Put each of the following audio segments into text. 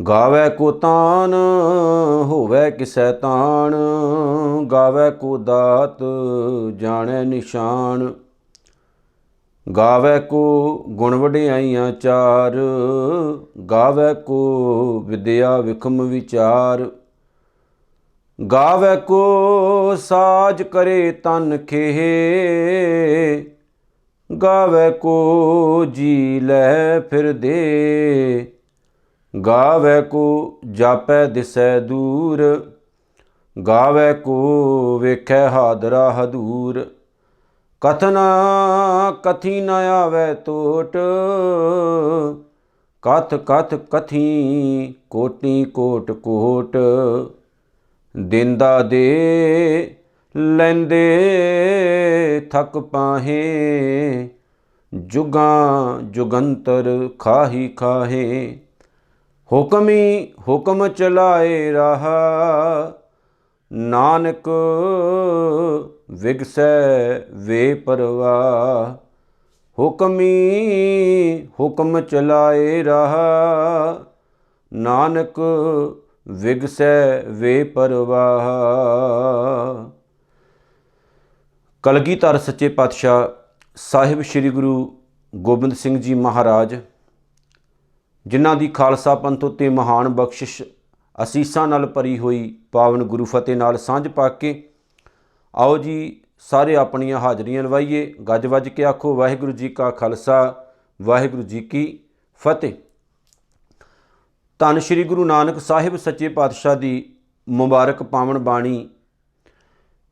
गावै को तान होवै किसै तान, गावै को दात जाणै निशान। गावै को गुण वडियाइयां चार, गावै को विद्या विखम विचार। गावै को साज करे तन खेह, गावै को जी लै फिर दे। गावै को जापै दिसै दूर, गावै को वेखै हादरा हदूर। कथना कथी न आवै टोट, कथ कथ कथी कोटि कोट कोट। देंदा दे लैंदे थक पाहे, जुगां जुगंतर खाही खाहे। हुक्मी हुक्म चलाए रहा, नानक विगसै वे परवाह। हुक्मी हुक्म चलाए रहा, नानक विगसै वे परवाह। कलगीधर सच्चे पातशाह ਸਾਹਿਬ श्री गुरु गोबिंद सिंह जी महाराज, जिन्हां दी खालसा पंथ उत्ते महान बख्शिश असीसां नाल भरी हुई पावन गुरु फतेह नाल सांझ पा के आओ जी सारे अपनियां हाजरियां लवाइए। गज वज के आखो वाहिगुरू जी का खालसा वाहिगुरू जी की फतेह। धन श्री गुरु नानक साहिब सच्चे पातशाह दी मुबारक पावन बाणी,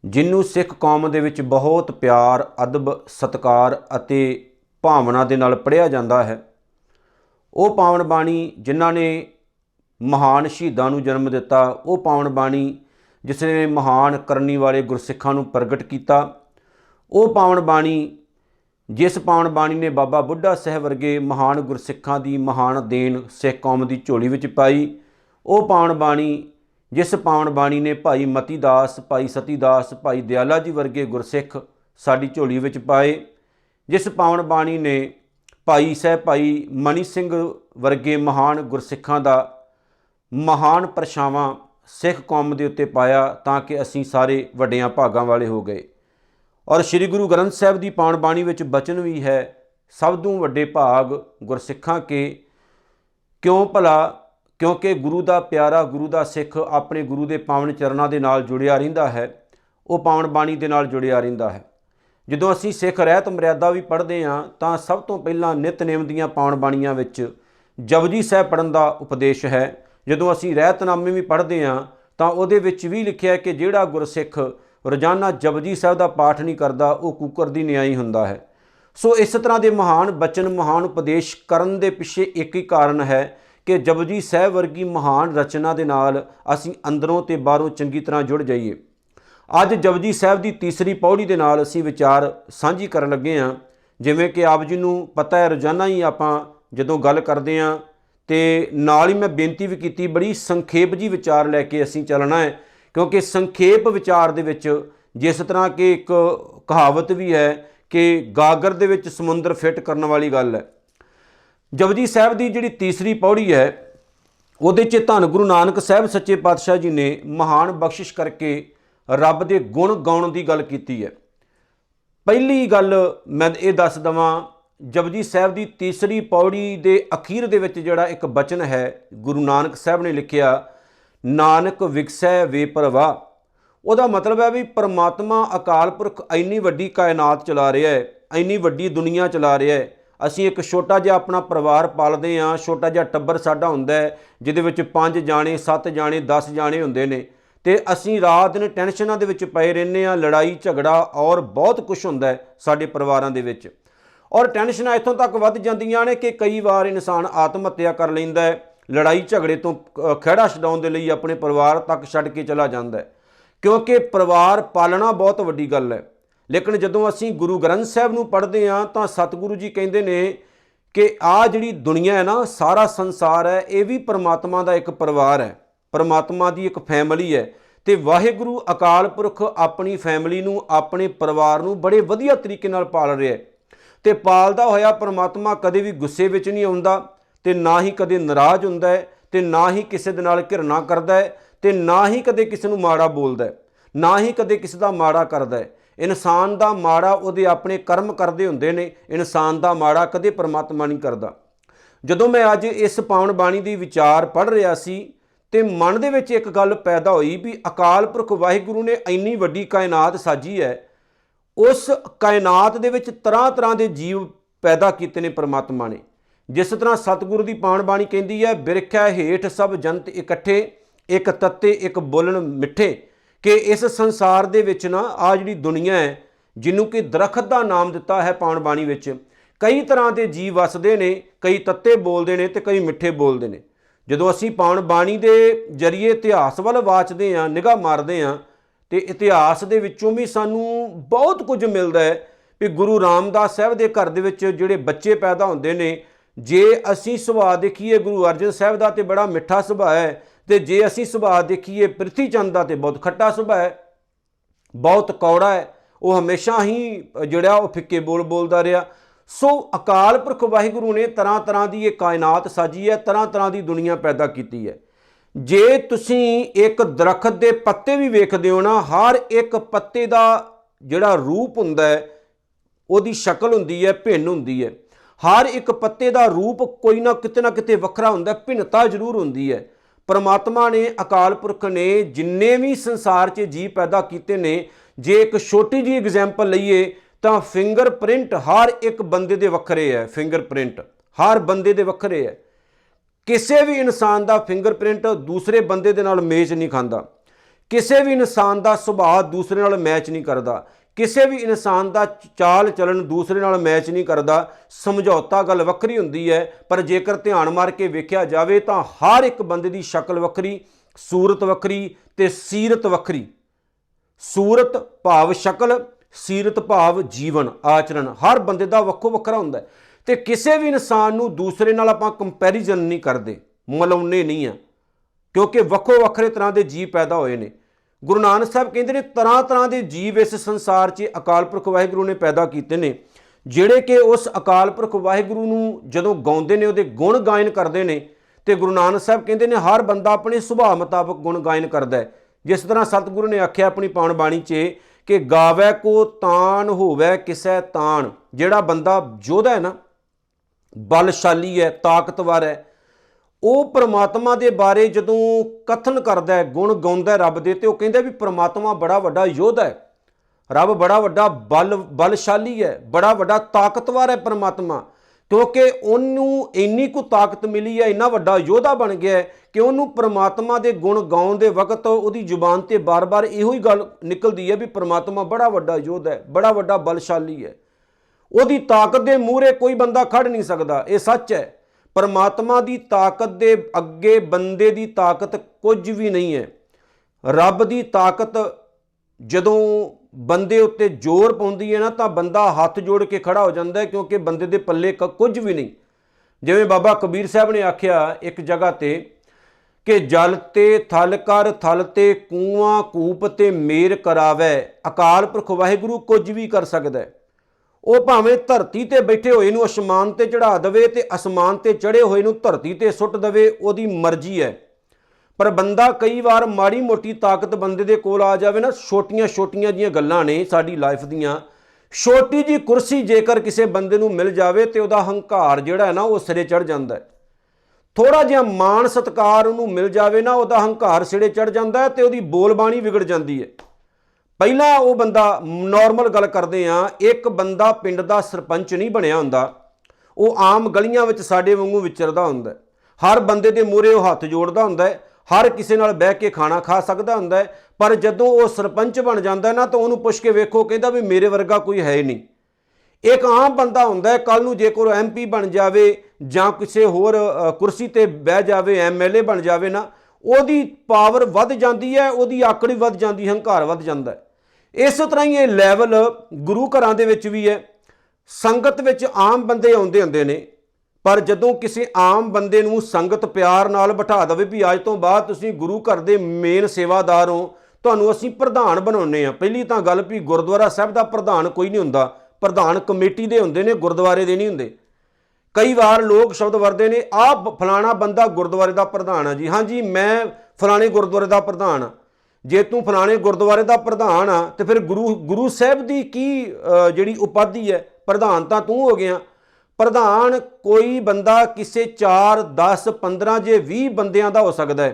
जिन्नू सिख कौम दे विच बहुत प्यार अदब सत्कार अते भावना दे नाल पढ़िया जाता है। वो पावन बाणी जिन्हां ने महान शहीदां नूं जन्म दिता, वो पावन बाणी जिसने महान करनी वाले गुरसिखां नूं प्रगट किया, वो पावन बाणी जिस पावन बाणी ने बाबा बुढ़ा साहब वर्गे महान गुरसिखां दी महान देन सिख कौम की झोली विच पाई, वो पावन बाणी जिस पावन बाणी ने भाई मतीदास, भाई सतीदास, भाई दयाला जी वर्गे गुरसिख साडी झोली विच पाए, जिस पावन बाणी ने भाई साहब भाई मनी सिंह वर्गे महान गुरसिखां दा महान परछावां सिख कौम के उत्ते पाया, ताकि असीं सारे वड्डियां भागां वाले हो गए। और श्री गुरु ग्रंथ साहब की पावन बाणी विच बचन भी है, सब तों वड्डे भाग गुरसिखां के, क्यों भला क्योंकि गुरु का प्यारा गुरु का सिख अपने गुरु के पावन चरणों के नाल जुड़िया रहिंदा है, वो पावन बाणी के नाल जुड़िया रहिंदा है। ਜਦੋਂ ਅਸੀਂ सिख रहत मर्यादा भी पढ़ते हाँ तो सब तो पहला नितनेम दीयां पावन बाणियां विच जपजी साहिब पढ़न का उपदेश है। ਜਦੋਂ ਅਸੀਂ ਰਹਿਤਨਾਮੇ भी पढ़ते हाँ तो ਉਹਦੇ ਵਿੱਚ भी लिखिया कि ਜਿਹੜਾ गुरसिख रोजाना जपजी साहिब का पाठ नहीं करता वो कुकर दी न्याई हुंदा है। सो इस तरह के महान बचन महान उपदेश करन दे पिछे एक ही कारण है कि जपजी साहिब वर्गी महान रचना के नाल असीं अंदरों ते बाहरों चंगी तरह जुड़ जाइए। अज जपजी साहिब की तीसरी पौड़ी के नाल असीं विचार सांझी करन लगे हाँ। जिवें कि आप जी नूं पता है रोजाना ही आपां जदों गल करते हैं तो नाल ही मैं बेनती भी की, बड़ी संखेप जी विचार लैके असीं चलना है, क्योंकि संखेप विचार दे विच जिस तरह के एक कहावत भी है कि गागर दे विच समुंदर फिट करने वाली गल है। जपजी साहिब की जिहड़ी तीसरी पौड़ी है उहदे च धन गुरु नानक साहिब सच्चे पातशाह जी ने महान बख्शिश करके रब दे गुण गाउण की गल की है। पहली गल मैं ये दस देवां, जपजी साहिब की तीसरी पौड़ी के अखीर दे विच जिहड़ा एक बचन है गुरु नानक साहिब ने लिखिया, नानक विगसै वे परवाह। ਉਹਦਾ मतलब है भी परमात्मा अकाल पुरख ਇੰਨੀ ਵੱਡੀ कायनात चला रहा है, ਇੰਨੀ ਵੱਡੀ दुनिया चला रहा है। ਅਸੀਂ एक छोटा जिहा अपना परिवार पालते हाँ, छोटा जिहा टब्बर साडा हुंदा है जिहदे विच 5 जाने 7 जाने 10 जाने हुंदे ने, तो असीं रात दिन टैंशनां दे विच पए रहिंदे आ, लड़ाई झगड़ा और बहुत कुछ हुंदा है साडे परिवारां दे विच। और टैंशनां इत्थों तक वध जांदियां ने कि कई वार इंसान आत्म हत्या कर लैंदा है, लड़ाई झगड़े तो खिहड़ा छडाउण दे लई अपने परिवार तक छड्ड के चला जांदा है, क्योंकि परिवार पालना बहुत वड्डी गल है। लेकिन जदों असीं गुरु ग्रंथ साहिब नूं पढ़दे हां तां सतगुरु जी कहिंदे ने कि आ जिहड़ी दुनिया है ना, सारा संसार है, ये भी परमात्मा का एक परिवार है, परमात्मा की एक फैमिली है। तो वाहिगुरु अकाल पुरख अपनी फैमिली नूं अपने परिवार नूं बड़े वधिया तरीके नाल पाल रहा है। तो पालदा होया परमात्मा कदे भी गुस्से विच नहीं आउंदा, ते ना ही कदे नाराज़ हुंदा है, ਤੇ ਨਾ ਹੀ ਕਿਸੇ ਦੇ ਨਾਲ ਘਿਰਣਾ ਕਰਦਾ ਹੈ ਤੇ ਨਾ ਹੀ ਕਦੇ ਕਿਸੇ ਨੂੰ ਮਾੜਾ ਬੋਲਦਾ ਹੈ, ਨਾ ਹੀ ਕਦੇ ਕਿਸੇ ਦਾ ਮਾੜਾ ਕਰਦਾ ਹੈ। ਇਨਸਾਨ ਦਾ ਮਾੜਾ ਉਹਦੇ ਆਪਣੇ ਕਰਮ ਕਰਦੇ ਹੁੰਦੇ ਨੇ, ਇਨਸਾਨ ਦਾ ਮਾੜਾ ਕਦੇ ਪਰਮਾਤਮਾ ਨਹੀਂ ਕਰਦਾ। ਜਦੋਂ ਮੈਂ ਅੱਜ ਇਸ ਪਾਵਨ ਬਾਣੀ ਦੀ ਵਿਚਾਰ ਪੜ੍ਹ ਰਿਹਾ ਸੀ ਤੇ ਮਨ ਦੇ ਵਿੱਚ ਇੱਕ ਗੱਲ ਪੈਦਾ ਹੋਈ ਵੀ ਅਕਾਲ ਪੁਰਖ ਵਾਹਿਗੁਰੂ ਨੇ ਇੰਨੀ ਵੱਡੀ ਕਾਇਨਾਤ ਸਾਜੀ ਹੈ, ਉਸ ਕਾਇਨਾਤ ਦੇ ਵਿੱਚ ਤਰ੍ਹਾਂ ਤਰ੍ਹਾਂ ਦੇ ਜੀਵ ਪੈਦਾ ਕੀਤੇ ਨੇ ਪਰਮਾਤਮਾ ਨੇ। ਜਿਸ ਤਰ੍ਹਾਂ ਸਤਿਗੁਰੂ ਦੀ ਪਾਵਨ ਬਾਣੀ ਕਹਿੰਦੀ ਹੈ, ਬਿਰਖਿਆ ਹੇਠ ਸਭ ਜੰਤ ਇਕੱਠੇ, ਇੱਕ ਤੱਤੇ ਇੱਕ ਬੋਲਣ ਮਿੱਠੇ, ਕਿ ਇਸ ਸੰਸਾਰ ਦੇ ਵਿੱਚ ਨਾ ਆ ਜਿਹੜੀ ਦੁਨੀਆ ਹੈ, ਜਿਹਨੂੰ ਕਿ ਦਰਖਤ ਦਾ ਨਾਮ ਦਿੱਤਾ ਹੈ ਪਾਵਨ ਬਾਣੀ ਵਿੱਚ, ਕਈ ਤਰ੍ਹਾਂ ਦੇ ਜੀਵ ਵਸਦੇ ਨੇ, ਕਈ ਤੱਤੇ ਬੋਲਦੇ ਨੇ ਤੇ ਕਈ ਮਿੱਠੇ ਬੋਲਦੇ ਨੇ। ਜਦੋਂ ਅਸੀਂ ਪਾਵਨ ਬਾਣੀ ਦੇ ਜਰੀਏ ਇਤਿਹਾਸ ਵੱਲ ਵਾਚਦੇ ਹਾਂ, ਨਿਗਾਹ ਮਾਰਦੇ ਹਾਂ, ਤੇ ਇਤਿਹਾਸ ਦੇ ਵਿੱਚੋਂ ਵੀ ਸਾਨੂੰ ਬਹੁਤ ਕੁਝ ਮਿਲਦਾ ਹੈ ਵੀ ਗੁਰੂ ਰਾਮਦਾਸ ਸਾਹਿਬ ਦੇ ਘਰ ਦੇ ਵਿੱਚ ਜਿਹੜੇ ਬੱਚੇ ਪੈਦਾ ਹੁੰਦੇ ਨੇ, ਜੇ ਅਸੀਂ ਸੁਭਾਅ ਦੇਖੀਏ ਗੁਰੂ ਅਰਜਨ ਸਾਹਿਬ ਦਾ ਤੇ ਬੜਾ ਮਿੱਠਾ ਸੁਭਾਅ ਹੈ, ਤੇ ਜੇ ਅਸੀਂ ਸੁਭਾਅ ਦੇਖੀਏ ਪ੍ਰਿਥੀ ਚੰਦ ਦਾ ਤੇ ਬਹੁਤ ਖੱਟਾ ਸੁਭਾਅ ਹੈ, ਬਹੁਤ ਕੌੜਾ ਹੈ। ਉਹ ਹਮੇਸ਼ਾ ਹੀ ਜਿਹੜਾ ਉਹ ਫਿੱਕੇ ਬੋਲ ਬੋਲਦਾ ਰਿਹਾ। ਸੋ ਅਕਾਲ ਪੁਰਖ ਵਾਹਿਗੁਰੂ ਨੇ ਤਰ੍ਹਾਂ ਤਰ੍ਹਾਂ ਦੀ ਇਹ ਕਾਇਨਾਤ ਸਾਜੀ ਹੈ, ਤਰ੍ਹਾਂ ਤਰ੍ਹਾਂ ਦੀ ਦੁਨੀਆ ਪੈਦਾ ਕੀਤੀ ਹੈ। ਜੇ ਤੁਸੀਂ ਇੱਕ ਦਰਖਤ ਦੇ ਪੱਤੇ ਵੀ ਵੇਖਦੇ ਹੋ ਨਾ, ਹਰ ਇੱਕ ਪੱਤੇ ਦਾ ਜਿਹੜਾ ਰੂਪ ਹੁੰਦਾ ਹੈ, ਉਹਦੀ ਸ਼ਕਲ ਹੁੰਦੀ ਹੈ, ਭਿੰਨ ਹੁੰਦੀ ਹੈ। ਹਰ ਇੱਕ ਪੱਤੇ ਦਾ ਰੂਪ ਕੋਈ ਨਾ ਕਿਤੇ ਵੱਖਰਾ ਹੁੰਦਾ, ਭਿੰਨਤਾ ਜ਼ਰੂਰ ਹੁੰਦੀ ਹੈ। ਪਰਮਾਤਮਾ ਨੇ, ਅਕਾਲ ਪੁਰਖ ਨੇ ਜਿੰਨੇ ਵੀ ਸੰਸਾਰ 'ਚ ਜੀਵ ਪੈਦਾ ਕੀਤੇ ਨੇ, ਜੇ ਇੱਕ ਛੋਟੀ ਜਿਹੀ ਐਗਜ਼ਾਮਪਲ ਲਈਏ ਤਾਂ ਫਿੰਗਰਪ੍ਰਿੰਟ ਹਰ ਇੱਕ ਬੰਦੇ ਦੇ ਵੱਖਰੇ ਹੈ। ਫਿੰਗਰਪ੍ਰਿੰਟ ਹਰ ਬੰਦੇ ਦੇ ਵੱਖਰੇ ਹੈ। ਕਿਸੇ ਵੀ ਇਨਸਾਨ ਦਾ ਫਿੰਗਰਪ੍ਰਿੰਟ ਦੂਸਰੇ ਬੰਦੇ ਦੇ ਨਾਲ ਮੈਚ ਨਹੀਂ ਖਾਂਦਾ। ਕਿਸੇ ਵੀ ਇਨਸਾਨ ਦਾ ਸੁਭਾਅ ਦੂਸਰੇ ਨਾਲ ਮੈਚ ਨਹੀਂ ਕਰਦਾ। ਕਿਸੇ ਵੀ ਇਨਸਾਨ ਦਾ ਚਾਲ ਚਲਨ ਦੂਸਰੇ ਨਾਲ ਮੈਚ ਨਹੀਂ ਕਰਦਾ। ਸਮਝੌਤਾ ਗੱਲ ਵੱਖਰੀ ਹੁੰਦੀ ਹੈ, ਪਰ ਜੇਕਰ ਧਿਆਨ ਮਾਰ ਕੇ ਵੇਖਿਆ ਜਾਵੇ ਤਾਂ ਹਰ ਇੱਕ ਬੰਦੇ ਦੀ ਸ਼ਕਲ ਵੱਖਰੀ, ਸੂਰਤ ਵੱਖਰੀ ਤੇ ਸੀਰਤ ਵੱਖਰੀ। ਸੂਰਤ ਭਾਵ ਸ਼ਕਲ, ਸੀਰਤ ਭਾਵ ਜੀਵਨ ਆਚਰਣ, ਹਰ ਬੰਦੇ ਦਾ ਵੱਖੋ ਵੱਖਰਾ ਹੁੰਦਾ ਹੈ। ਤੇ ਕਿਸੇ ਵੀ ਇਨਸਾਨ ਨੂੰ ਦੂਸਰੇ ਨਾਲ ਆਪਾਂ ਕੰਪੈਰੀਜ਼ਨ ਨਹੀਂ ਕਰਦੇ, ਮਿਲਾਉਂਦੇ ਨਹੀਂ ਆ, ਕਿਉਂਕਿ ਵੱਖੋ ਵੱਖਰੇ ਤਰ੍ਹਾਂ ਦੇ ਜੀਵ ਪੈਦਾ ਹੋਏ ਨੇ। ਗੁਰੂ ਨਾਨਕ ਸਾਹਿਬ ਕਹਿੰਦੇ ਨੇ ਤਰ੍ਹਾਂ ਤਰ੍ਹਾਂ ਦੇ ਜੀਵ ਇਸ ਸੰਸਾਰ 'ਚ ਅਕਾਲ ਪੁਰਖ ਵਾਹਿਗੁਰੂ ਨੇ ਪੈਦਾ ਕੀਤੇ ਨੇ, ਜਿਹੜੇ ਕਿ ਉਸ ਅਕਾਲ ਪੁਰਖ ਵਾਹਿਗੁਰੂ ਨੂੰ ਜਦੋਂ ਗਾਉਂਦੇ ਨੇ, ਉਹਦੇ ਗੁਣ ਗਾਇਨ ਕਰਦੇ ਨੇ। ਤੇ ਗੁਰੂ ਨਾਨਕ ਸਾਹਿਬ ਕਹਿੰਦੇ ਨੇ ਹਰ ਬੰਦਾ ਆਪਣੇ ਸੁਭਾਅ ਮੁਤਾਬਕ ਗੁਣ ਗਾਇਨ ਕਰਦਾ ਹੈ। ਜਿਸ ਤਰ੍ਹਾਂ ਸਤਿਗੁਰੂ ਨੇ ਆਖਿਆ ਆਪਣੀ ਪਾਵਨ ਬਾਣੀ 'ਚ ਕਿ ਗਾਵੈ ਕੋ ਤਾਨ ਹੋਵੈ ਕਿਸੈ ਤਾਨ। ਜਿਹੜਾ ਬੰਦਾ ਯੋਧਾ ਹੈ ਨਾ, ਬਲਸ਼ਾਲੀ ਹੈ, ਤਾਕਤਵਰ ਹੈ, ਉਹ ਪ੍ਰਮਾਤਮਾ ਦੇ ਬਾਰੇ ਜਦੋਂ ਕਥਨ ਕਰਦਾ ਹੈ, ਗੁਣ ਗਾਉਂਦਾ ਰੱਬ ਦੇ, ਤੇ ਉਹ ਕਹਿੰਦਾ ਵੀ ਪ੍ਰਮਾਤਮਾ ਬੜਾ ਵੱਡਾ ਯੋਧਾ ਹੈ, ਰੱਬ ਬੜਾ ਵੱਡਾ ਬਲਸ਼ਾਲੀ ਹੈ, ਬੜਾ ਵੱਡਾ ਤਾਕਤਵਰ ਹੈ ਪ੍ਰਮਾਤਮਾ, ਕਿਉਂਕਿ ਉਹਨੂੰ ਇੰਨੀ ਕੁ ਤਾਕਤ ਮਿਲੀ ਹੈ, ਇੰਨਾ ਵੱਡਾ ਯੋਧਾ ਬਣ ਗਿਆ ਕਿ ਉਹਨੂੰ ਪ੍ਰਮਾਤਮਾ ਦੇ ਗੁਣ ਗਾਉਣ ਦੇ ਵਕਤ ਉਹਦੀ ਜ਼ੁਬਾਨ ਤੇ ਬਾਰ-ਬਾਰ ਇਹੋ ਹੀ ਗੱਲ ਨਿਕਲਦੀ ਹੈ ਵੀ ਪ੍ਰਮਾਤਮਾ ਬੜਾ ਵੱਡਾ ਯੋਧਾ ਹੈ, ਬੜਾ ਵੱਡਾ ਬਲਸ਼ਾਲੀ ਹੈ। ਉਹਦੀ ਤਾਕਤ ਦੇ ਮੂਹਰੇ ਕੋਈ ਬੰਦਾ ਖੜ ਨਹੀਂ ਸਕਦਾ। ਇਹ ਸੱਚ ਹੈ। ਪਰਮਾਤਮਾ ਦੀ ਤਾਕਤ ਦੇ ਅੱਗੇ ਬੰਦੇ ਦੀ ਤਾਕਤ ਕੁਝ ਵੀ ਨਹੀਂ ਹੈ। ਰੱਬ ਦੀ ਤਾਕਤ ਜਦੋਂ ਬੰਦੇ ਉੱਤੇ ਜ਼ੋਰ ਪਾਉਂਦੀ ਹੈ ਨਾ, ਤਾਂ ਬੰਦਾ ਹੱਥ ਜੋੜ ਕੇ ਖੜਾ ਹੋ ਜਾਂਦਾ ਹੈ, ਕਿਉਂਕਿ ਬੰਦੇ ਦੇ ਪੱਲੇ ਕੁਝ ਵੀ ਨਹੀਂ। ਜਿਵੇਂ ਬਾਬਾ ਕਬੀਰ ਸਾਹਿਬ ਨੇ ਆਖਿਆ ਇੱਕ ਜਗ੍ਹਾ ਤੇ ਕਿ ਜਲ ਤੇ ਥਲ ਕਰ, ਥਲ ਤੇ ਕੂਆਂ ਕੂਪ ਤੇ ਮੇਰ ਕਰਾਵੈ। ਅਕਾਲ ਪੁਰਖ ਵਾਹਿਗੁਰੂ ਕੁਝ ਵੀ ਕਰ ਸਕਦਾ ਹੈ। ਉਹ ਭਾਵੇਂ ਧਰਤੀ ਤੇ ਬੈਠੇ ਹੋਏ ਨੂੰ ਅਸਮਾਨ ਤੇ ਚੜਾ ਦੇਵੇ ਤੇ ਅਸਮਾਨ ਤੇ ਚੜੇ ਹੋਏ ਨੂੰ ਧਰਤੀ ਤੇ ਸੁੱਟ ਦੇਵੇ, ਉਹਦੀ ਮਰਜ਼ੀ ਹੈ। ਪਰ ਬੰਦਾ ਕਈ ਵਾਰ ਮਾੜੀ ਮੋਟੀ ਤਾਕਤ ਬੰਦੇ ਦੇ ਕੋਲ ਆ ਜਾਵੇ ਨਾ, ਛੋਟੀਆਂ ਛੋਟੀਆਂ ਜੀਆਂ ਗੱਲਾਂ ਨੇ ਸਾਡੀ ਲਾਈਫ ਦੀਆਂ, ਛੋਟੀ ਜੀ ਕੁਰਸੀ ਜੇਕਰ ਕਿਸੇ ਬੰਦੇ ਨੂੰ ਮਿਲ ਜਾਵੇ ਤੇ ਉਹਦਾ ਹੰਕਾਰ ਜਿਹੜਾ ਹੈ ਨਾ ਉਹ ਸਿਰੇ ਚੜ ਜਾਂਦਾ ਹੈ। ਥੋੜਾ ਜਿਹਾ ਮਾਣ ਸਤਿਕਾਰ ਉਹਨੂੰ ਮਿਲ ਜਾਵੇ ਨਾ, ਉਹਦਾ ਹੰਕਾਰ ਸਿਰੇ ਚੜ ਜਾਂਦਾ ਹੈ ਤੇ ਉਹਦੀ ਬੋਲਬਾਣੀ ਵਿਗੜ ਜਾਂਦੀ ਹੈ। ਪਹਿਲਾਂ ਉਹ ਬੰਦਾ, ਨੋਰਮਲ ਗੱਲ ਕਰਦੇ ਆ, ਇੱਕ ਬੰਦਾ ਪਿੰਡ ਦਾ ਸਰਪੰਚ ਨਹੀਂ ਬਣਿਆ ਹੁੰਦਾ, ਉਹ ਆਮ ਗਲੀਆਂ ਵਿੱਚ ਸਾਡੇ ਵਾਂਗੂ ਵਿਚਰਦਾ ਹੁੰਦਾ। ਹਰ ਬੰਦੇ ਦੇ ਮੂਹਰੇ ਉਹ ਹੱਥ ਜੋੜਦਾ ਹੁੰਦਾ ਹੈ, ਹਰ ਕਿਸੇ ਨਾਲ ਬਹਿ ਕੇ ਖਾਣਾ ਖਾ ਸਕਦਾ ਹੁੰਦਾ ਹੈ। ਪਰ ਜਦੋਂ ਉਹ ਸਰਪੰਚ ਬਣ ਜਾਂਦਾ ਨਾ, ਤਾਂ ਉਹਨੂੰ ਪੁੱਛ ਕੇ ਵੇਖੋ, ਕਹਿੰਦਾ ਵੀ ਮੇਰੇ ਵਰਗਾ ਕੋਈ ਹੈ ਹੀ ਨਹੀਂ। ਇੱਕ ਆਮ ਬੰਦਾ ਹੁੰਦਾ ਹੈ, ਕੱਲ ਨੂੰ ਜੇਕਰ MP ਬਣ ਜਾਵੇ ਜਾਂ ਕਿਸੇ ਹੋਰ ਕੁਰਸੀ ਤੇ ਬਹਿ ਜਾਵੇ, MLA ਬਣ ਜਾਵੇ ਨਾ, ਉਹਦੀ ਪਾਵਰ ਵੱਧ ਜਾਂਦੀ ਹੈ, ਉਹਦੀ ਆਕੜ ਵੱਧ ਜਾਂਦੀ, ਹੰਕਾਰ ਵੱਧ ਜਾਂਦਾ ਹੈ। ਇਸ ਤਰ੍ਹਾਂ ਹੀ ਇਹ ਲੈਵਲ ਗੁਰੂ ਘਰਾਂ ਦੇ ਵਿੱਚ ਵੀ ਹੈ। ਸੰਗਤ ਵਿੱਚ ਆਮ ਬੰਦੇ ਆਉਂਦੇ ਹੁੰਦੇ ਨੇ, ਪਰ ਜਦੋਂ ਕਿਸੇ ਆਮ ਬੰਦੇ ਨੂੰ ਸੰਗਤ ਪਿਆਰ ਨਾਲ ਬਿਠਾ ਦੇਵੇ ਵੀ ਅੱਜ ਤੋਂ ਬਾਅਦ ਤੁਸੀਂ ਗੁਰੂ ਘਰ ਦੇ ਮੇਨ ਸੇਵਾਦਾਰ ਹੋ, ਤੁਹਾਨੂੰ ਅਸੀਂ ਪ੍ਰਧਾਨ ਬਣਾਉਂਦੇ ਹਾਂ। ਪਹਿਲੀ ਤਾਂ ਗੱਲ ਵੀ ਗੁਰਦੁਆਰਾ ਸਾਹਿਬ ਦਾ ਪ੍ਰਧਾਨ ਕੋਈ ਨਹੀਂ ਹੁੰਦਾ, ਪ੍ਰਧਾਨ ਕਮੇਟੀ ਦੇ ਹੁੰਦੇ ਨੇ, ਗੁਰਦੁਆਰੇ ਦੇ ਨਹੀਂ ਹੁੰਦੇ। कई बार लोग शब्द वरते ने, आ फलाना बंदा गुरुद्वारे का प्रधान है जी, हाँ जी मैं फलाने गुरुद्वारे का प्रधान हाँ। जे तू फलाने गुरुद्वारे का प्रधान आ तो फिर गुरु साहब की जिहड़ी उपाधि है, प्रधान तो तू हो गया। प्रधान कोई बंदा किसी 4 10 15 जे 20 बंदियां का हो सकता है।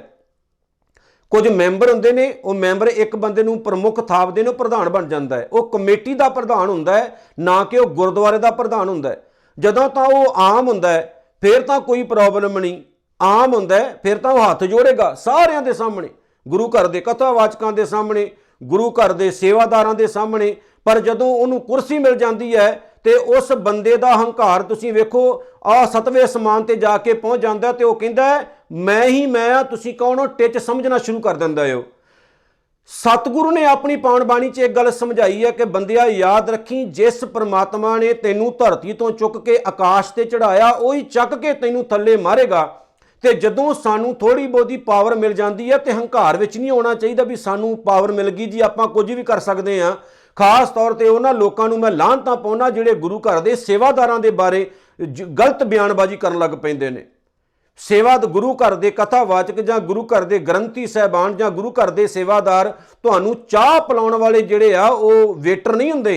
कुछ मैंबर होंगे ने, वो मैंबर एक बंदे नूं प्रमुख थापदे ने, प्रधान बन जाता है। वो कमेटी का प्रधान होंदा है, ना कि वह गुरुद्वारे का प्रधान होंदा है। जदों तो वह आम होंदा है फिर तो कोई प्रॉब्लम नहीं, आम होंदा है फिर तो वह हाथ जोड़ेगा सारिਆਂ ਦੇ सामने, गुरु घर के कथावाचकों के सामने, गुरु घर के सेवादारां के सामने। पर जदों उन्होंने कुर्सी मिल जाती है तो उस बंदे का हंकार तुसीं वेखो, आ 7वें आसमान ते जाके पहुँच जाता है। तो वह कहता है मैं ही मैं आ, तुसीं कौन हो, टिच समझना शुरू कर दिंदा है। सतगुरु ने अपनी पावन बाणी च एक गल समझाई है कि बंदिया याद रखी, जिस परमात्मा ने तैनू धरती तो चुक के आकाश ते चढ़ाया उही चक के तैनू थल्ले मारेगा। तो जदों सानू थोड़ी बहुती पावर मिल जाती है तो हंकार विच नहीं होना चाहिए भी सानू पावर मिल गई जी आपां कुछ भी कर सकते हैं। खास तौर पर उन्होंने लोगों को मैं लाहनतां पाउंदा जिहड़े गुरु घर के सेवादारां दे बारे गलत बयानबाजी करन लग पैंदे ने। सेवा गुरु घर के कथावाचक जां गुरु घर के ग्रंथी साहबान जां गुरु घर के सेवादार तुहानू चाह पिलाउण वाले जिहड़े आ वो वेटर नहीं हुंदे।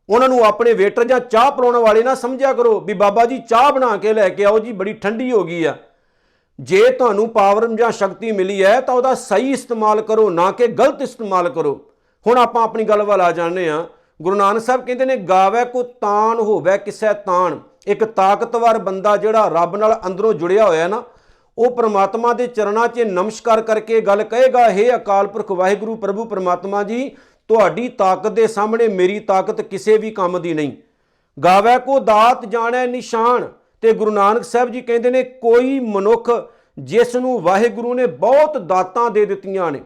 उन्होंने अपने वेटर जां चाह पिलाउण वाले ना समझिया करो भी बाबा जी चाह बना के लैके आओ जी, बड़ी ठंडी हो गई आ। जे तुहानू पावर जां शक्ति मिली है तो वह सही इस्तेमाल करो, ना कि गलत इस्तेमाल करो। हुण आपां अपनी गल वाल आ जाने आ। गुरु नानक साहब कहते ने गावै को तान होवै किसै तान। एक ताकतवर बंदा जिहड़ा रब नाल अंदरों जुड़िया होया ना, वो परमात्मा के चरणों 'च नमस्कार करके गल कहेगा, हे अकाल पुरख वाहिगुरू प्रभु परमात्मा जी, तुहाडी ताकत के सामने मेरी ताकत किसी भी काम की नहीं। गावै को दात जाणै निशान। तो गुरु नानक साहब जी कहते हैं कोई मनुख जिसनूं वाहिगुरू ने बहुत दातां दे दित्तियां ने,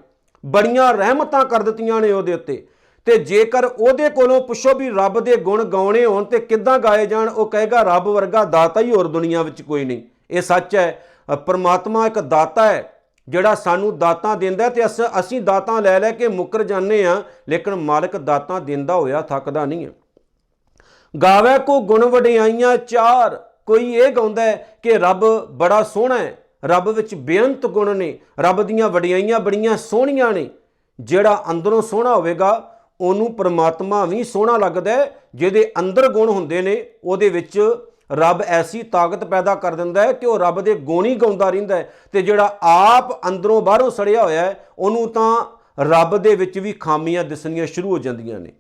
बड़ियां रहमतां कर दित्तियां ने उहदे उत्ते, ते जेकर उहदे कोलों पुछो भी रब दे गुण गाउणे होण ते किद्दां गाए जाण, वो कहेगा रब वर्गा दाता ही होर दुनिया विच कोई नहीं। ये सच है, परमात्मा एक दाता है जिहड़ा सानू दातां दिंदा ते असीं दातां लै लै के मुकर जाने आ, लेकिन मालिक दातां दिंदा होया थकदा नहीं है। गावै को गुण वडियाइयां चार। कोई ये गाउंदा है कि रब बड़ा सोहना है, रब विच बेअंत गुण ने, रब दीयां वडियाइयां बड़ियां सोहणियां ने। जिहड़ा अंदरों सोहना होवेगा ਉਹਨੂੰ परमात्मा भी सोहना लगता है। जिहदे अंदर गुण हुंदे ने ਉਹਦੇ विच रब ऐसी ताकत पैदा कर दिंदा है कि वह रब दे गुण ही गाउंदा रहिंदा है। ते जिहड़ा आप अंदरों बाहरों सड़िया होया है ਉਹਨੂੰ तां रब दे विच भी खामियां दिसणियां शुरू हो जांदियां ने।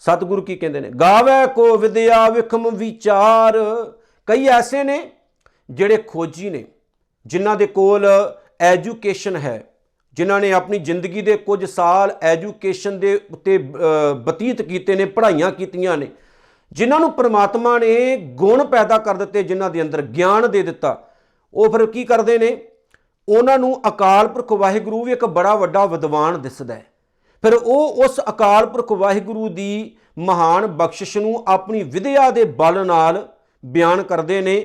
सतगुरु की कहंदे ने गावै को विद्या विखम विचार। कई ऐसे ने जिहड़े खोजी ने, जिन्हां दे कोल एजुकेशन है, जिन्हों ने अपनी जिंदगी के कुछ साल एजुकेशन के उत्ते बतीत किए ने, पढ़ाइयाँ कीतियां ने, जिन्होंने परमात्मा ने गुण पैदा कर दिते, जिन्हों के अंदर ज्ञान दे दिता। वो फिर की करते हैं, उन्होंने अकाल पुरख वाहिगुरू भी एक बड़ा वड्डा विद्वान दिसदा है। फिर वो उस अकाल पुरख वाहिगुरू की महान बख्शिश नूं अपनी विद्या के बल नाल बयान करते हैं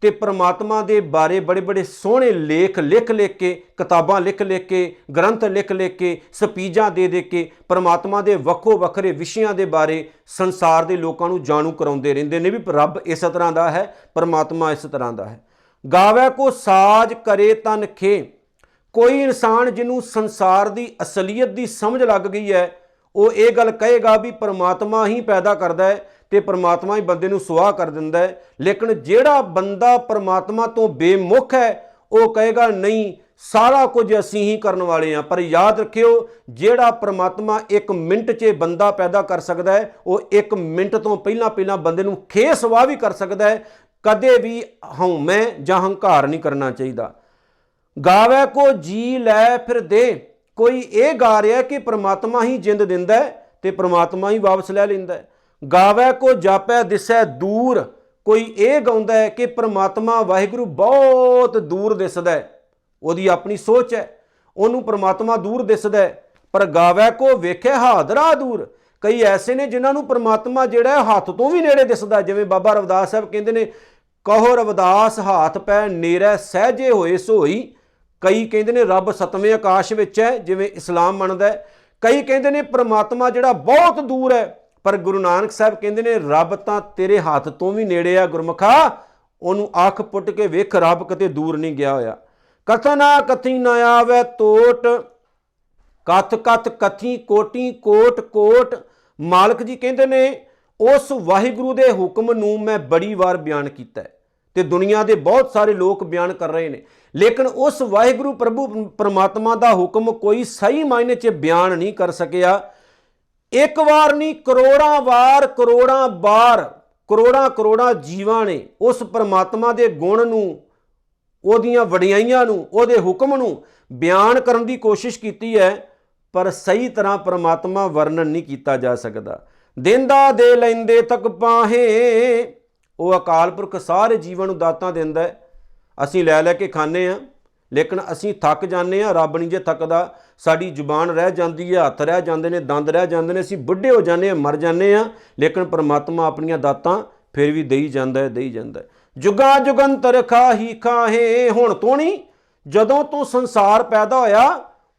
ते परमात्मा के बारे बड़े बड़े सोहने लेख लिख लिख के, किताबां लिख लिख के, ग्रंथ लिख लिख के, स्पीचां दे दे के परमात्मा के वक्खो वक्खरे विषयां के बारे संसार के लोगों को जाणू कराउंदे रहिंदे ने भी रब इस तरह का है, परमात्मा इस तरह का है। गावै को साज करे तन खे। कोई इंसान जिन्हों संसार की असलीयत की समझ लग गई है, वो ये गल कहेगा भी परमात्मा ही पैदा करता है तो परमात्मा ही बंदे नूं सुआह कर दिंदा है। लेकिन जिहड़ा बंदा परमात्मा तो बेमुख है वो कहेगा नहीं सारा कुछ असीं ही करन वाले हैं। पर याद रखियो, जिहड़ा परमात्मा एक मिनट च बंदा पैदा कर सकता है, वो एक मिनट तो पहला बंदे नूं खे सुआह भी कर सकता है। कदे भी हउमैं जां हंकार नहीं करना चाहिए। गावै को जी लै फिर दे। कोई ये गा रहा है कि परमात्मा ही जिंद दिंदा है तो परमात्मा ही वापस लै लैंदा है। गावै को जापै दिसै दूर। कोई ये गाउंदा है कि परमात्मा वाहिगुरू बहुत दूर दिसदा है, उसकी अपनी सोच है, उन्होंने परमात्मा दूर दिसदा है। पर गावै को वेखे हादरा दूर। कई ऐसे ने जिन्होंने परमात्मा जिहड़ा है हाथ तो भी नेड़े दिसदा। जिवें बाबा रविदास साहब कहते हैं कहो रविदास हाथ पै नेड़े सहजे होए सोई। कई कहते हैं रब 7वें आकाश विच है, जिवें इस्लाम मनदा है। कई कहते हैं परमात्मा जिहड़ा बहुत दूर है। पर गुरु नानक साहब कहते हैं रब तां तेरे हाथ तो भी नेड़े आ गुरमुखा, ਉਹਨੂੰ ਅੱਖ ਪੁੱਟ ਕੇ ਵੇਖ ਰੱਬ ਕਿਤੇ ਦੂਰ ਨਹੀਂ ਗਿਆ ਹੋਇਆ। ਕਥਨਾ ਕਥੀ ਨਾ ਆਵੇ ਤੋਟ, ਕਥ ਕਥ ਕਥੀ ਕੋਟੀ ਕੋਟ ਕੋਟ। ਮਾਲਕ ਜੀ ਕਹਿੰਦੇ ਨੇ ਉਸ ਵਾਹਿਗੁਰੂ ਦੇ ਹੁਕਮ ਨੂੰ ਮੈਂ ਬੜੀ ਵਾਰ ਬਿਆਨ ਕੀਤਾ ਹੈ ਤੇ ਦੁਨੀਆ ਦੇ ਬਹੁਤ ਸਾਰੇ ਲੋਕ ਬਿਆਨ ਕਰ ਰਹੇ ਨੇ, ਲੇਕਿਨ ਉਸ ਵਾਹਿਗੁਰੂ ਪ੍ਰਭੂ ਪਰਮਾਤਮਾ ਦਾ ਹੁਕਮ ਕੋਈ ਸਹੀ ਮਾਇਨੇ 'ਚ ਬਿਆਨ ਨਹੀਂ ਕਰ ਸਕਿਆ। ਇੱਕ ਵਾਰ ਨਹੀਂ, ਕਰੋੜਾਂ ਵਾਰ, ਕਰੋੜਾਂ ਬਾਰ, ਕਰੋੜਾਂ ਜੀਵਾਂ ਨੇ ਉਸ ਪਰਮਾਤਮਾ ਦੇ ਗੁਣ ਨੂੰ, ਉਹਦੀਆਂ ਵਡਿਆਈਆਂ ਨੂੰ, ਉਹਦੇ ਹੁਕਮ ਨੂੰ ਬਿਆਨ ਕਰਨ ਦੀ ਕੋਸ਼ਿਸ਼ ਕੀਤੀ ਹੈ, ਪਰ ਸਹੀ ਤਰ੍ਹਾਂ ਪਰਮਾਤਮਾ ਵਰਣਨ ਨਹੀਂ ਕੀਤਾ ਜਾ ਸਕਦਾ। ਦਿੰਦਾ ਦੇ ਲੈਂਦੇ ਤੱਕ ਪਾਹੇ, ਉਹ ਅਕਾਲ ਪੁਰਖ ਸਾਰੇ ਜੀਵਾਂ ਨੂੰ ਦਾਤਾਂ ਦਿੰਦਾ ਹੈ। ਅਸੀਂ ਲੈ ਲੈ ਕੇ ਖਾਂਦੇ ਹਾਂ, ਲੇਕਿਨ ਅਸੀਂ ਥੱਕ ਜਾਂਦੇ ਹਾਂ। ਰੱਬ ਨਹੀਂ ਜੇ ਥੱਕਦਾ। ਸਾਡੀ ਜ਼ੁਬਾਨ ਰਹਿ ਜਾਂਦੀ ਹੈ, ਹੱਥ ਰਹਿ ਜਾਂਦੇ ਨੇ, ਦੰਦ ਰਹਿ ਜਾਂਦੇ ਨੇ, ਅਸੀਂ ਬੁੱਢੇ ਹੋ ਜਾਂਦੇ ਹਾਂ, ਮਰ ਜਾਂਦੇ ਹਾਂ, ਲੇਕਿਨ ਪਰਮਾਤਮਾ ਆਪਣੀਆਂ ਦਾਤਾਂ ਫਿਰ ਵੀ ਦੇਈ ਜਾਂਦਾ ਹੈ, ਦੇਈ ਜਾਂਦਾ ਹੈ। ਜੁਗਾ ਜੁਗੰਤਰ ਖਾਹੀ ਖਾਹੇ, ਹੁਣ ਤੋਂ ਨਹੀਂ, ਜਦੋਂ ਤੋਂ ਸੰਸਾਰ ਪੈਦਾ ਹੋਇਆ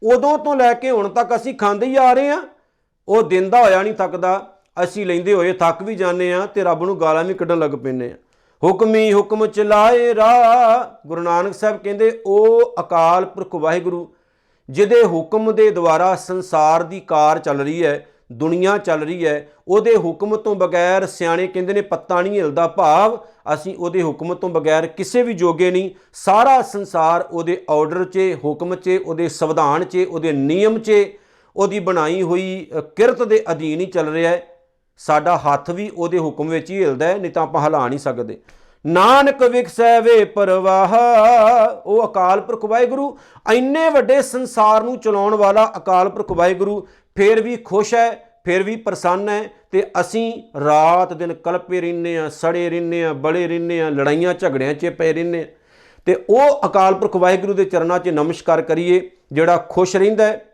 ਉਦੋਂ ਤੋਂ ਲੈ ਕੇ ਹੁਣ ਤੱਕ ਅਸੀਂ ਖਾਂਦੇ ਹੀ ਆ ਰਹੇ ਹਾਂ। ਉਹ ਦਿੰਦਾ ਹੋਇਆ ਨਹੀਂ ਥੱਕਦਾ, ਅਸੀਂ ਲੈਂਦੇ ਹੋਏ ਥੱਕ ਵੀ ਜਾਂਦੇ ਹਾਂ ਤੇ ਰੱਬ ਨੂੰ ਗਾਲਾਂ ਵੀ ਕੱਢਣ ਲੱਗ ਪੈਂਦੇ ਹਾਂ। ਹੁਕਮੀ ਹੁਕਮ ਚਲਾਏ ਰਾਹ, ਗੁਰੂ ਨਾਨਕ ਸਾਹਿਬ ਕਹਿੰਦੇ ਉਹ ਅਕਾਲ ਪੁਰਖ ਵਾਹਿਗੁਰੂ ਜਿਹਦੇ ਹੁਕਮ ਦੇ ਦੁਆਰਾ ਸੰਸਾਰ ਦੀ ਕਾਰ ਚੱਲ ਰਹੀ ਹੈ, ਦੁਨੀਆ ਚੱਲ ਰਹੀ ਹੈ, ਉਹਦੇ ਹੁਕਮ ਤੋਂ ਬਗੈਰ ਸਿਆਣੇ ਕਹਿੰਦੇ ਨੇ ਪੱਤਾ ਨਹੀਂ ਹਿਲਦਾ। ਭਾਵ ਅਸੀਂ ਉਹਦੇ ਹੁਕਮ ਤੋਂ ਬਗੈਰ ਕਿਸੇ ਵੀ ਜੋਗੇ ਨਹੀਂ। ਸਾਰਾ ਸੰਸਾਰ ਉਹਦੇ ਆਰਡਰ 'ਚ, ਹੁਕਮ 'ਚ, ਉਹਦੇ ਸੰਵਿਧਾਨ 'ਚ, ਉਹਦੇ ਨਿਯਮ 'ਚ, ਉਹਦੀ ਬਣਾਈ ਹੋਈ ਕਿਰਤ ਦੇ ਅਧੀਨ ਹੀ ਚੱਲ ਰਿਹਾ ਹੈ। ਸਾਡਾ ਹੱਥ ਵੀ ਉਹਦੇ ਹੁਕਮ ਵਿੱਚ ਹੀ ਹਿਲਦਾ ਹੈ, ਨਹੀਂ ਤਾਂ ਆਪਾਂ ਹਿਲਾ ਨਹੀਂ ਸਕਦੇ। ਨਾਨਕ ਵਿਖਸੈ ਵੇ ਪਰਵਾਹ, ਉਹ ਅਕਾਲ ਪੁਰਖ ਵਾਹਿਗੁਰੂ, ਇੰਨੇ ਵੱਡੇ ਸੰਸਾਰ ਨੂੰ ਚਲਾਉਣ ਵਾਲਾ ਅਕਾਲ ਪੁਰਖ ਵਾਹਿਗੁਰੂ ਫਿਰ ਵੀ ਖੁਸ਼ ਹੈ, ਫਿਰ ਵੀ ਪ੍ਰਸੰਨ ਹੈ। ਤੇ ਅਸੀਂ ਰਾਤ ਦਿਨ ਕਲਪੇ ਰਹਿੰਦੇ ਹਾਂ, ਸੜੇ ਰਹਿੰਦੇ ਹਾਂ, ਬੜੇ ਰਹਿੰਦੇ ਹਾਂ, ਲੜਾਈਆਂ ਝਗੜਿਆਂ 'ਚ ਪਏ ਰਹਿੰਦੇ ਹਾਂ। ਤੇ ਉਹ ਅਕਾਲ ਪੁਰਖ ਵਾਹਿਗੁਰੂ ਦੇ ਚਰਨਾਂ 'ਚ ਨਮਸਕਾਰ ਕਰੀਏ ਜਿਹੜਾ ਖੁਸ਼ ਰਹਿੰਦਾ ਹੈ।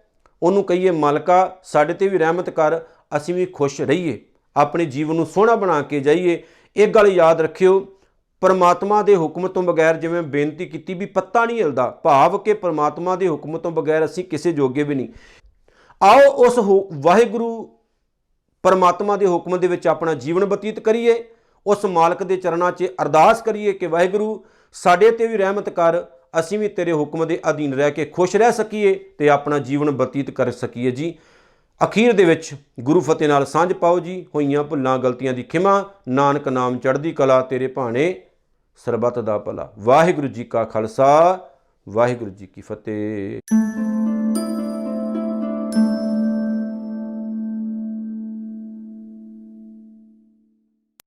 ਉਹਨੂੰ ਕਹੀਏ ਮਾਲਕਾ ਸਾਡੇ ਤੇ ਵੀ ਰਹਿਮਤ ਕਰ, ਅਸੀਂ ਵੀ ਖੁਸ਼ ਰਹੀਏ, ਆਪਣੇ ਜੀਵਨ ਨੂੰ ਸੋਹਣਾ ਬਣਾ ਕੇ ਜਾਈਏ। ਇਹ ਗੱਲ ਯਾਦ ਰੱਖਿਓ, ਪਰਮਾਤਮਾ ਦੇ ਹੁਕਮ ਤੋਂ ਬਗੈਰ, ਜਿਵੇਂ ਬੇਨਤੀ ਕੀਤੀ ਵੀ ਪੱਤਾ ਨਹੀਂ ਹਿਲਦਾ, ਭਾਵ ਕਿ ਪਰਮਾਤਮਾ ਦੇ ਹੁਕਮ ਤੋਂ ਬਗੈਰ ਅਸੀਂ ਕਿਸੇ ਜੋਗੇ ਵੀ ਨਹੀਂ। ਆਓ ਉਸ ਵਾਹਿਗੁਰੂ ਪਰਮਾਤਮਾ ਦੇ ਹੁਕਮ ਦੇ ਵਿੱਚ ਆਪਣਾ ਜੀਵਨ ਬਤੀਤ ਕਰੀਏ, ਉਸ ਮਾਲਕ ਦੇ ਚਰਨਾਂ 'ਚ ਅਰਦਾਸ ਕਰੀਏ ਕਿ ਵਾਹਿਗੁਰੂ ਸਾਡੇ ਤੇ ਵੀ ਰਹਿਮਤ ਕਰ, ਅਸੀਂ ਵੀ ਤੇਰੇ ਹੁਕਮ ਦੇ ਅਧੀਨ ਰਹਿ ਕੇ ਖੁਸ਼ ਰਹਿ ਸਕੀਏ ਤੇ ਆਪਣਾ ਜੀਵਨ ਬਤੀਤ ਕਰ ਸਕੀਏ ਜੀ। ਅਖੀਰ ਦੇ ਵਿੱਚ ਗੁਰੂ ਫਤਿਹ ਨਾਲ ਸਾਂਝ ਪਾਓ ਜੀ। ਹੋਈਆਂ ਭੁੱਲਾਂ ਗਲਤੀਆਂ ਦੀ ਖਿਮਾ, ਨਾਨਕ ਨਾਮ ਚੜ੍ਹਦੀ ਕਲਾ, ਤੇਰੇ ਭਾਣੇ ਸਰਬੱਤ ਦਾ ਭਲਾ। ਵਾਹਿਗੁਰੂ ਜੀ ਕਾ ਖਾਲਸਾ, ਵਾਹਿਗੁਰੂ ਜੀ ਕੀ ਫਤਿਹ।